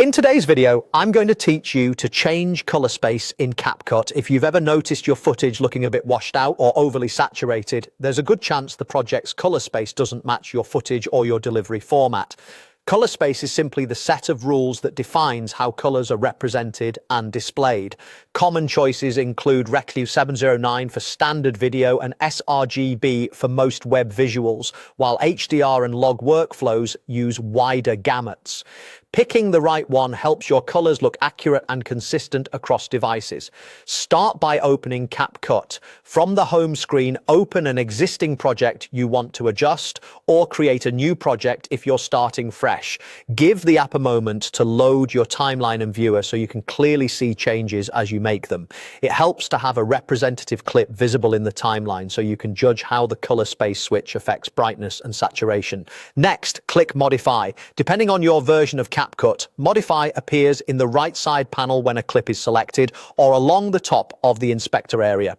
In today's video, I'm going to teach you to change color space in CapCut. If you've ever noticed your footage looking a bit washed out or overly saturated, there's a good chance the project's color space doesn't match your footage or your delivery format. Color space is simply the set of rules that defines how colors are represented and displayed. Common choices include Reclu 709 for standard video and sRGB for most web visuals, while HDR and log workflows use wider gamuts. Picking the right one helps your colors look accurate and consistent across devices. Start by opening CapCut. From the home screen, open an existing project you want to adjust or create a new project if you're starting fresh. Give the app a moment to load your timeline and viewer so you can clearly see changes as you make them. It helps to have a representative clip visible in the timeline so you can judge how the color space switch affects brightness and saturation. Next, click Modify. Depending on your version of CapCut, Modify appears in the right side panel when a clip is selected or along the top of the inspector area.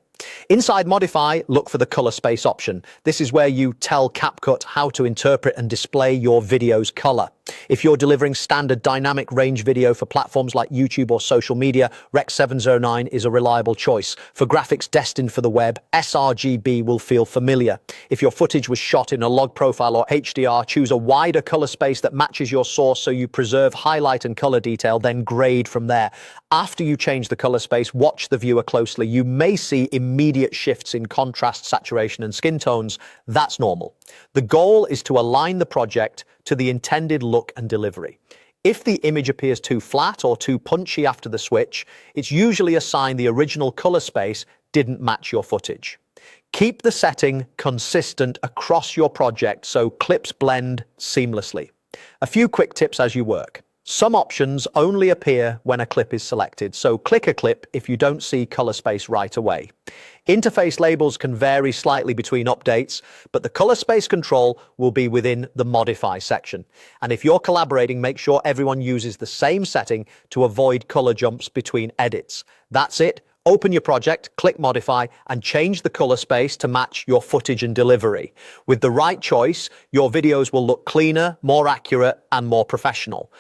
Inside Modify, look for the color space option. This is where you tell CapCut how to interpret and display your video's color. If you're delivering standard dynamic range video for platforms like YouTube or social media, Rec 709 is a reliable choice. For graphics destined for the web, sRGB will feel familiar. If your footage was shot in a log profile or HDR, choose a wider color space that matches your source so you preserve highlight and color detail, then grade from there. After you change the color space, watch the viewer closely. You may see immediate shifts in contrast, saturation, and skin tones. That's normal. The goal is to align the project to the intended look and delivery. If the image appears too flat or too punchy after the switch, it's usually a sign the original color space didn't match your footage. Keep the setting consistent across your project so clips blend seamlessly. A few quick tips as you work. Some options only appear when a clip is selected, so click a clip if you don't see color space right away. Interface labels can vary slightly between updates, but the color space control will be within the Modify section. And if you're collaborating, make sure everyone uses the same setting to avoid color jumps between edits. That's it. Open your project, click Modify, and change the color space to match your footage and delivery. With the right choice, your videos will look cleaner, more accurate, and more professional.